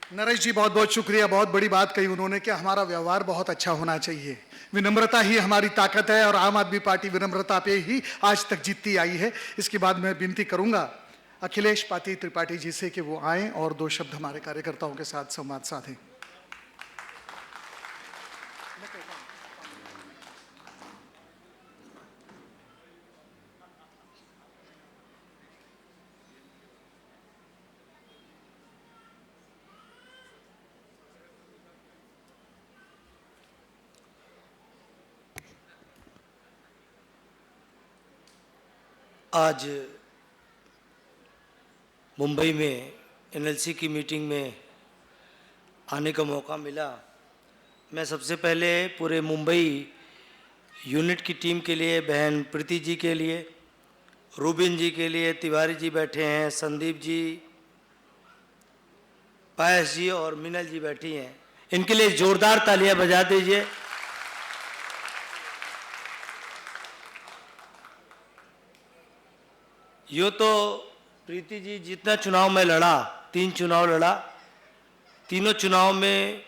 नरेश जी बहुत बहुत शुक्रिया। बहुत बड़ी बात कही उन्होंने कि हमारा व्यवहार बहुत अच्छा होना चाहिए। विनम्रता ही हमारी ताकत है और आम आदमी पार्टी विनम्रता पे ही आज तक जीतती आई है। इसके बाद मैं विनती करूंगा अखिलेश पाती त्रिपाठी जी से कि वो आएं और दो शब्द हमारे कार्यकर्ताओं के साथ संवाद साधें। आज मुंबई में एनएलसी की मीटिंग में आने का मौका मिला। मैं सबसे पहले पूरे मुंबई यूनिट की टीम के लिए, बहन प्रीति जी के लिए, रूबिन जी के लिए, तिवारी जी बैठे हैं, संदीप जी, पायस जी और मिनल जी बैठी हैं, इनके लिए जोरदार तालियां बजा दीजिए। यो तो प्रीति जी जितना चुनाव में लड़ा, 3 चुनाव लड़ा, तीनों चुनाव में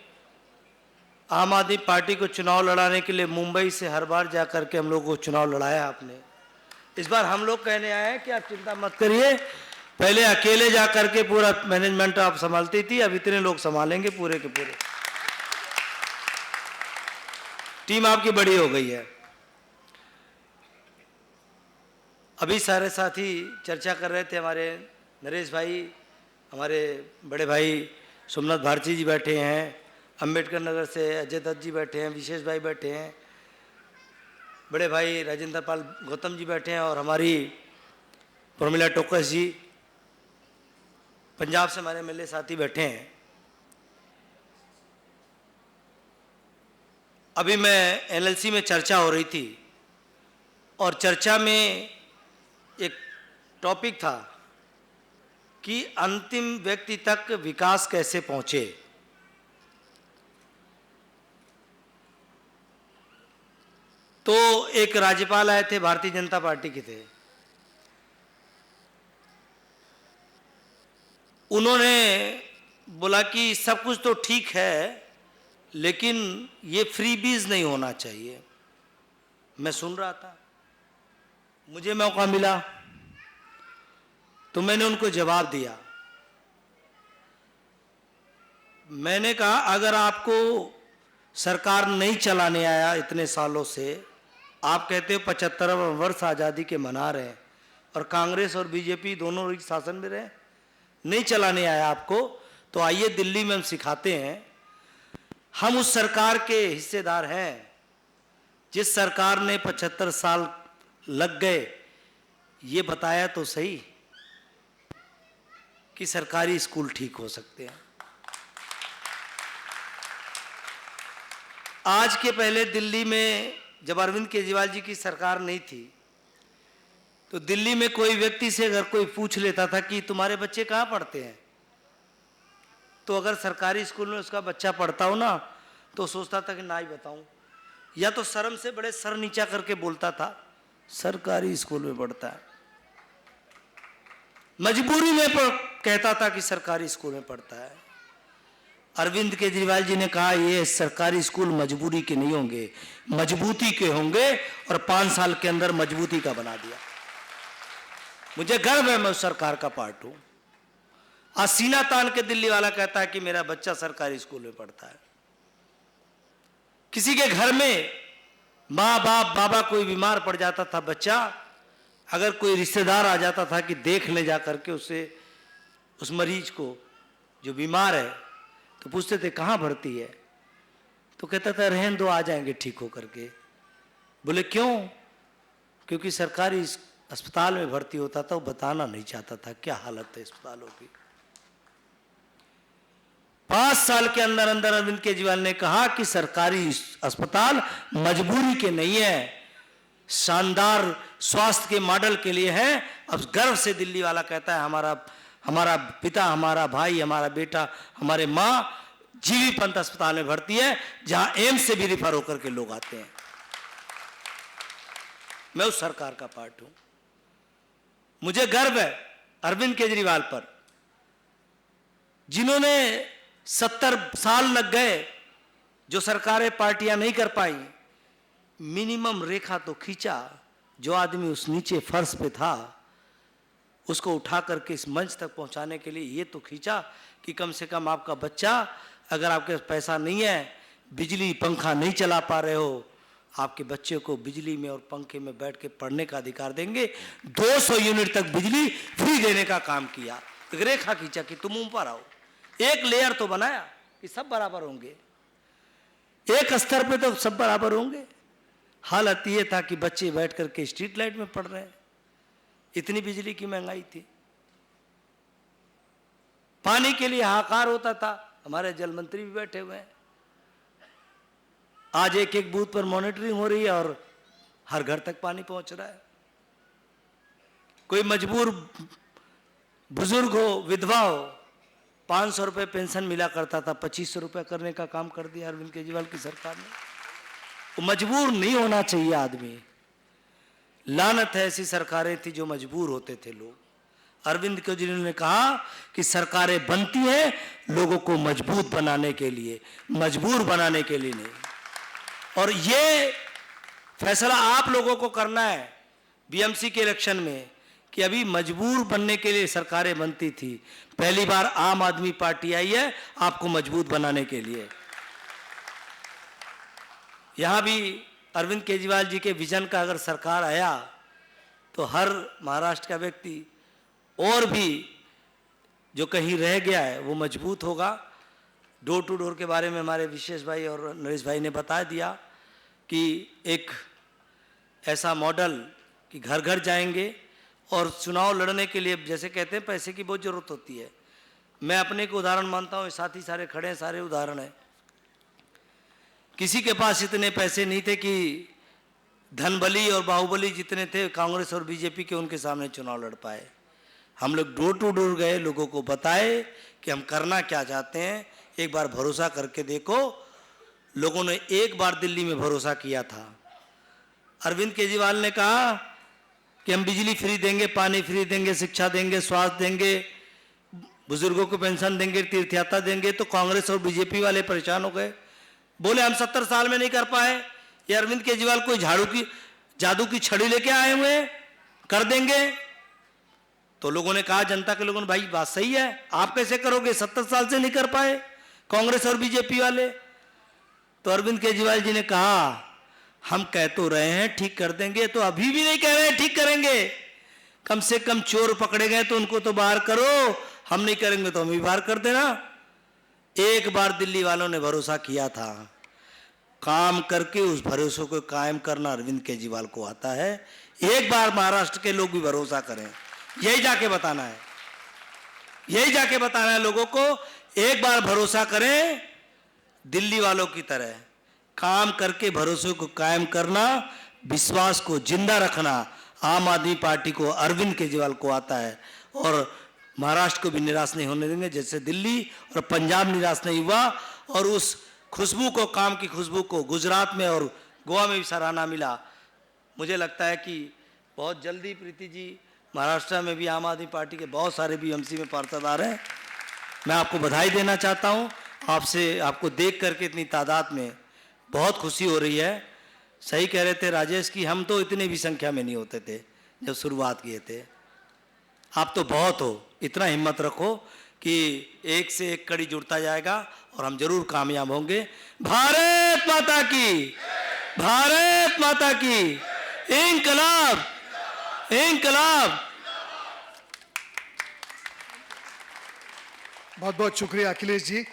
आम आदमी पार्टी को चुनाव लड़ाने के लिए मुंबई से हर बार जा कर के हम लोग को चुनाव लड़ाया आपने। इस बार हम लोग कहने आए हैं कि आप चिंता मत करिए, पहले अकेले जा कर के पूरा मैनेजमेंट आप संभालती थी, अब इतने लोग संभालेंगे पूरे के पूरे। टीम आपकी बड़ी हो गई है। अभी सारे साथी चर्चा कर रहे थे, हमारे नरेश भाई, हमारे बड़े भाई सोमनाथ भारती जी बैठे हैं, अंबेडकर नगर से अजय दत्त जी बैठे हैं, विशेष भाई बैठे हैं, बड़े भाई राजेंद्र पाल गौतम जी बैठे हैं और हमारी प्रमिला टोकस जी, पंजाब से हमारे एमएलए साथी बैठे हैं। अभी मैं एनएलसी में चर्चा हो रही थी और चर्चा में एक टॉपिक था कि अंतिम व्यक्ति तक विकास कैसे पहुंचे। तो एक राज्यपाल आए थे, भारतीय जनता पार्टी के थे, उन्होंने बोला कि सब कुछ तो ठीक है लेकिन ये फ्रीबीज नहीं होना चाहिए। मैं सुन रहा था, मुझे मौका मिला तो मैंने उनको जवाब दिया। मैंने कहा अगर आपको सरकार नहीं चलाने आया इतने सालों से, आप कहते हो 75वां वर्ष आज़ादी के मना रहे हैं और कांग्रेस और बीजेपी दोनों शासन में रहे, नहीं चलाने आया आपको, तो आइए दिल्ली में हम सिखाते हैं। हम उस सरकार के हिस्सेदार हैं जिस सरकार ने 75 साल लग गए, ये बताया तो सही कि सरकारी स्कूल ठीक हो सकते हैं। आज के पहले दिल्ली में जब अरविंद केजरीवाल जी की सरकार नहीं थी तो दिल्ली में कोई व्यक्ति से अगर कोई पूछ लेता था कि तुम्हारे बच्चे कहाँ पढ़ते हैं, तो अगर सरकारी स्कूल में उसका बच्चा पढ़ता हो ना तो सोचता था कि ना ही बताऊं, या तो शर्म से बड़े सर नीचा करके बोलता था सरकारी स्कूल में पढ़ता है, मजबूरी में कहता था कि सरकारी स्कूल में पढ़ता है। अरविंद केजरीवाल जी ने कहा ये सरकारी स्कूल मजबूरी के नहीं होंगे, मजबूती के होंगे, और 5 साल के अंदर मजबूती का बना दिया। मुझे गर्व है, मैं उस सरकार का पार्ट हूं। आज सीना तान के दिल्ली वाला कहता है कि मेरा बच्चा सरकारी स्कूल में पढ़ता है। किसी के घर में माँ बाप बाबा कोई बीमार पड़ जाता था बच्चा, अगर कोई रिश्तेदार आ जाता था कि देख ले जा करके उसे, उस मरीज को जो बीमार है, तो पूछते थे कहाँ भर्ती है, तो कहता था रहने दो आ जाएंगे ठीक हो करके। बोले क्यों? क्योंकि सरकारी अस्पताल में भर्ती होता था, वो बताना नहीं चाहता था क्या हालत है अस्पतालों की। 5 साल के अंदर अंदर अरविंद केजरीवाल ने कहा कि सरकारी अस्पताल मजबूरी के नहीं है, शानदार स्वास्थ्य के मॉडल के लिए है। अब गर्व से दिल्ली वाला कहता है हमारा पिता, हमारा भाई, हमारा बेटा, हमारे माँ जीवी पंत अस्पताल में भर्ती है, जहां एम्स से भी रिफर होकर के लोग आते हैं। मैं उस सरकार का पार्ट हूं। मुझे गर्व है अरविंद केजरीवाल पर, जिन्होंने 70 साल लग गए जो सरकारें पार्टियां नहीं कर पाई। मिनिमम रेखा तो खींचा, जो आदमी उस नीचे फर्श पे था उसको उठा करके इस मंच तक पहुंचाने के लिए ये तो खींचा कि कम से कम आपका बच्चा, अगर आपके पास पैसा नहीं है, बिजली पंखा नहीं चला पा रहे हो, आपके बच्चे को बिजली में और पंखे में बैठ के पढ़ने का अधिकार देंगे। 200 यूनिट तक बिजली फ्री देने का काम किया। एक रेखा खींचा कि तुम ऊपर आओ, एक लेयर तो बनाया कि सब बराबर होंगे, एक स्तर पे तो सब बराबर होंगे। हालत ये था कि बच्चे बैठ करके स्ट्रीट लाइट में पढ़ रहे हैं, इतनी बिजली की महंगाई थी। पानी के लिए हाहाकार होता था, हमारे जल मंत्री भी बैठे हुए हैं। आज एक एक बूथ पर मॉनिटरिंग हो रही है और हर घर तक पानी पहुंच रहा है। कोई मजबूर बुजुर्ग हो, विधवा हो, 500 रुपए पेंशन मिला करता था, 2500 रुपए करने का काम कर दिया अरविंद केजरीवाल की सरकार ने। वो मजबूर नहीं होना चाहिए आदमी। लानत है ऐसी सरकारें थी जो मजबूर होते थे लोग। अरविंद केजरीवाल ने कहा कि सरकारें बनती हैं लोगों को मजबूत बनाने के लिए, मजबूर बनाने के लिए नहीं। और ये फैसला आप लोगों को करना है बीएमसी के इलेक्शन में कि अभी मजबूर बनने के लिए सरकारें बनती थी, पहली बार आम आदमी पार्टी आई है आपको मजबूत बनाने के लिए। यहां भी अरविंद केजरीवाल जी के विजन का अगर सरकार आया तो हर महाराष्ट्र का व्यक्ति और भी जो कहीं रह गया है वो मजबूत होगा। डोर टू डोर के बारे में हमारे विशेष भाई और नरेश भाई ने बता दिया कि एक ऐसा मॉडल कि घर घर जाएंगे और चुनाव लड़ने के लिए, जैसे कहते हैं पैसे की बहुत ज़रूरत होती है। मैं अपने को उदाहरण मानता हूँ, साथी सारे खड़े हैं, सारे उदाहरण हैं। किसी के पास इतने पैसे नहीं थे कि धनबली और बाहुबली जितने थे कांग्रेस और बीजेपी के, उनके सामने चुनाव लड़ पाए। हम लोग डोर टू डोर गए, लोगों को बताए कि हम करना क्या चाहते हैं, एक बार भरोसा करके देखो। लोगों ने एक बार दिल्ली में भरोसा किया था। अरविंद केजरीवाल ने कहा कि हम बिजली फ्री देंगे, पानी फ्री देंगे, शिक्षा देंगे, स्वास्थ्य देंगे, बुजुर्गों को पेंशन देंगे, तीर्थ यात्रा देंगे। तो कांग्रेस और बीजेपी वाले परेशान हो गए, बोले हम 70 साल में नहीं कर पाए, ये अरविंद केजरीवाल कोई जादू की छड़ी लेके आए हुए हैं, कर देंगे। तो लोगों ने कहा, जनता के लोगों ने, भाई बात सही है, आप कैसे करोगे, 70 साल से नहीं कर पाए कांग्रेस और बीजेपी वाले। तो अरविंद केजरीवाल जी ने कहा हम कह तो रहे हैं ठीक कर देंगे, तो अभी भी नहीं कह रहे हैं ठीक करेंगे। कम से कम चोर पकड़े गए तो उनको तो बाहर करो, हम नहीं करेंगे तो हम भी बाहर कर देना। एक बार दिल्ली वालों ने भरोसा किया था, काम करके उस भरोसे को कायम करना अरविंद केजरीवाल को आता है। एक बार महाराष्ट्र के लोग भी भरोसा करें, यही जाके बताना है, यही जाके बताना है लोगों को। एक बार भरोसा करें, दिल्ली वालों की तरह काम करके भरोसे को कायम करना, विश्वास को जिंदा रखना आम आदमी पार्टी को, अरविंद केजरीवाल को आता है। और महाराष्ट्र को भी निराश नहीं होने देंगे, जैसे दिल्ली और पंजाब निराश नहीं हुआ। और उस खुशबू को, काम की खुशबू को गुजरात में और गोवा में भी सराहना मिला। मुझे लगता है कि बहुत जल्दी प्रीति जी, महाराष्ट्र में भी आम आदमी पार्टी के बहुत सारे बीएमसी में पार्षद आ रहे हैं। मैं आपको बधाई देना चाहता हूं, आपको देख करके इतनी तादाद में बहुत खुशी हो रही है। सही कह रहे थे राजेश कि हम तो इतने भी संख्या में नहीं होते थे जब शुरुआत किए थे, आप तो बहुत हो। इतना हिम्मत रखो कि एक से एक कड़ी जुड़ता जाएगा और हम जरूर कामयाब होंगे। भारत माता की, भारत माता की, इंकलाब, इंकलाब। बहुत बहुत शुक्रिया अखिलेश जी।